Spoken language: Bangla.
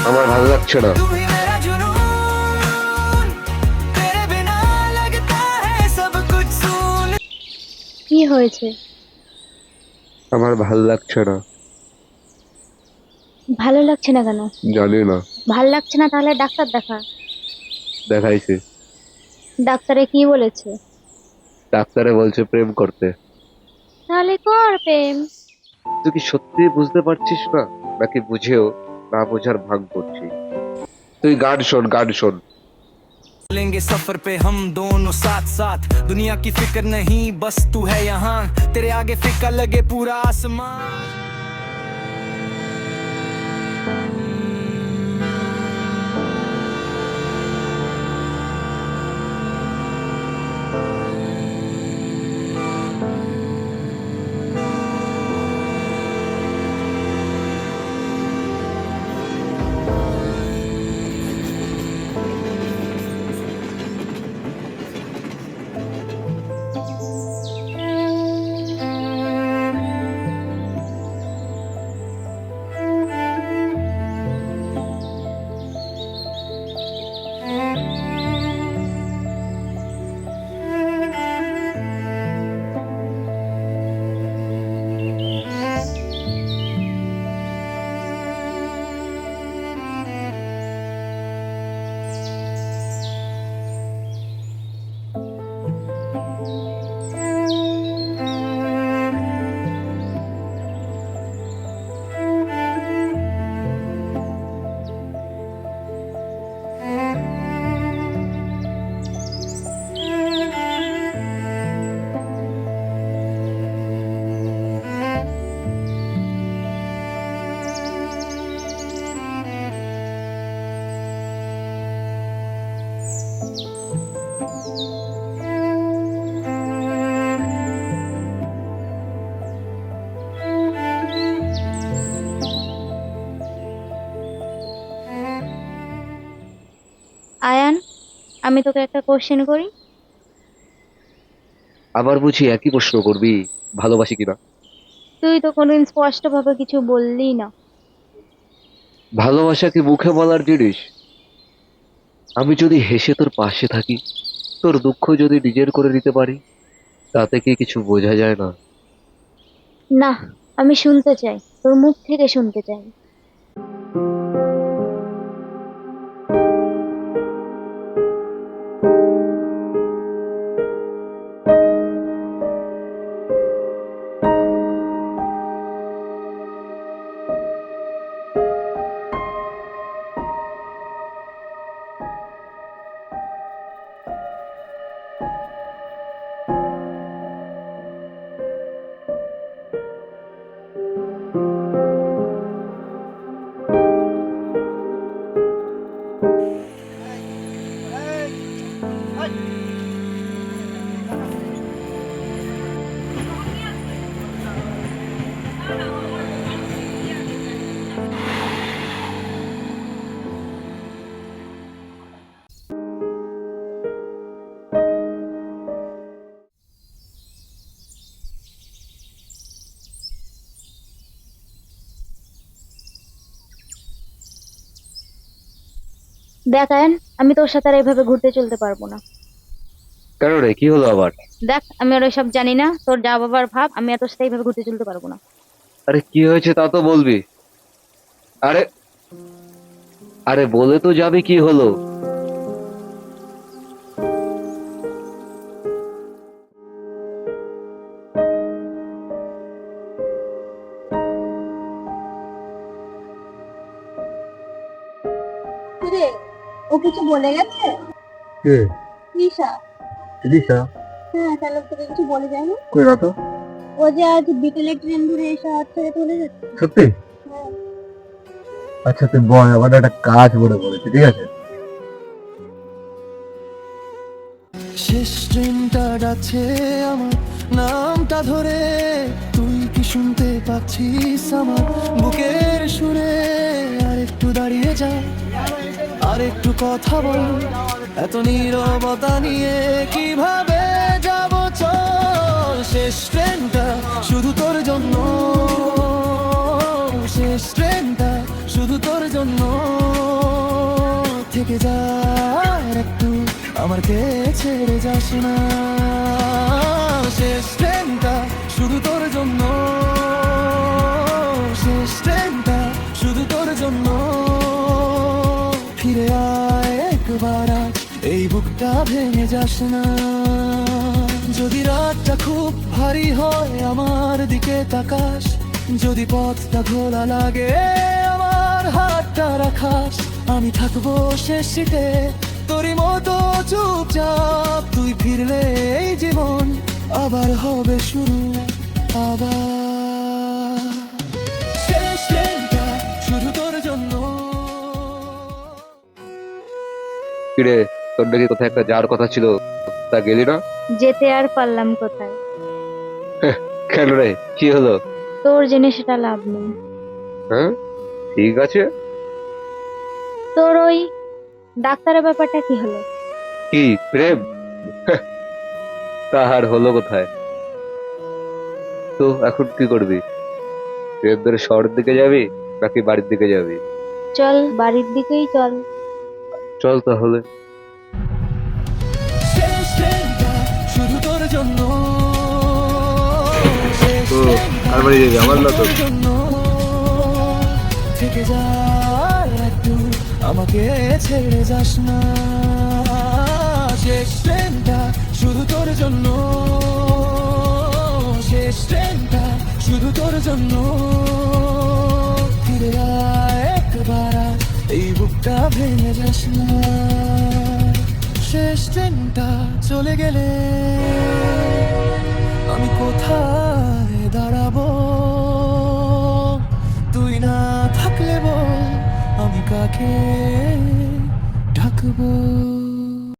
আমার ভালো লাগছে না। কি হয়েছে? আমার ভালো লাগছে না। ভালো লাগছে না কেন? জানি না। ভালো লাগছে না তাহলে ডাক্তার দেখা। দেখাইছি। ডাক্তারে কি বলেছে? ডাক্তারে বলছে প্রেম করতে। তাহলে কর প্রেম। তুই কি সত্যি বুঝতে পারছিস না, নাকি বুঝেও না বোঝার ভান করছিস? তুই গান শোন, গান শোন। लेंगे सफर पे हम दोनों साथ साथ, दुनिया की फिक्र नहीं बस तू है यहाँ, तेरे आगे फिक्र लगे पूरा आसमान। আয়ান, আমি তোকে একটা কোশ্চেন করি। আবার বুঝি একই প্রশ্ন করবি? ভালোবাসি কিনা? তুই তো কোনোদিন স্পষ্ট ভাবে কিছু বললি না। ভালোবাসা কি মুখে বলার জিনিস? আমি যদি হেসে তোর পাশে থাকি, তোর দুঃখ যদি নিজের করে নিতে পারি, তাতে কি কিছু বোঝা যায় না? না, আমি শুনতে চাই, তোর মুখ থেকে শুনতে চাই। দেখ আয়ান, আমি তোর সাথে আর এইভাবে ঘুরতে চলতে পারবো না। কেন রে, কি হলো আবার? দেখ, আমি আর সব জানি না, তোর যা বাবার ভাব, আমি আর তোর সাথে এইভাবে ঘুরতে চলতে পারবো না। আরে কি হয়েছে তা তো বলবি। আরে, আরে বলে তো যাবি কি হলো। কিরে, ও কিছু বলে গেছে? কে? তৃষা। দিশা? হ্যাঁ, তাহলে তোকে কিছু বলে যায়নি? কই না তো। ও যে আজ বিকেলে ট্রেন ধরে এসে হাত ছেড়ে চলে যাচ্ছে। সত্যি? হ্যাঁ। আচ্ছা তুই বল, আমার একটা কাজ মনে পড়েছে, ঠিক আছে? শেষ ট্রেনটা যাচ্ছে আমার নামটা ধরে, তুই কি শুনতে পাচ্ছিস আমার বুকের সুরে? আর একটু দাঁড়িয়ে যা, আর একটু কথা বল, এত নীরবতা নিয়ে কিভাবে যাব? চল, শেষ ট্রেনটা শুধু তোর জন্য, শেষ ট্রেনটা শুধু তোর জন্য। থেকে যা আর একটু, আমার কে ছেড়ে যাস না। শেষ ট্রেনটা শুধু তোর জন্য, শেষ ট্রেনটা শুধু তোর জন্য। ফিরে আয় একবার আজ, এই বুকটা ভেঙে যাস না। যদি রাতটা খুব ভারী হয় আমার দিকে তাকাস, যদি পথটা ঘোলা লাগে আমার হাতটা রাখাস। আমি থাকবো শেষ সিটে তোরই মতো চুপচাপ, তুই ফিরলে এই জীবন আবার হবে শুরু। আবার শেষ ট্রেনটা শুধু তোর জন্য। কিরে, তোর নাকি কোথায় একটা যাওয়ার কথা ছিল, তা গেলি না? যেতে আর পারলাম কোথায়? কেন রে, কি হলো? তোর জেনে সেটা লাভ নেই। হ্যাঁ, ঠিক আছে। তোর ওই ডাক্তারের ব্যাপারটা কি হলো? কি প্রেম? তাহার হলো কোথায়? তো এখন কি করবি? প্রেম ধরে শহরের দিকে যাবি নাকি বাড়ির দিকে যাবি? চল বাড়ির দিকেই চল। চল তাহলে। শেষ ট্রেনটা শুধু তোর জন্য, শেষ ও, ট্রেনটা আর বাড়ি যাবি? আমার না তো। তোর জন্য। থেকে যা আর একটু, আমাকে ছেড়ে যাস না। শেষ ট্রেনটা শুধু তোর জন্য, শেষ ট্রেনটা শুধু তোর জন্য। ফিরে আয় একবার আজ, এই বুকটা ভেঙে যাস না। শেষ ট্রেনটা চলে গেলে আমি কোথায় দাঁড়াবো? তুই না থাকলে বল, আমি কাকে ডাকবো?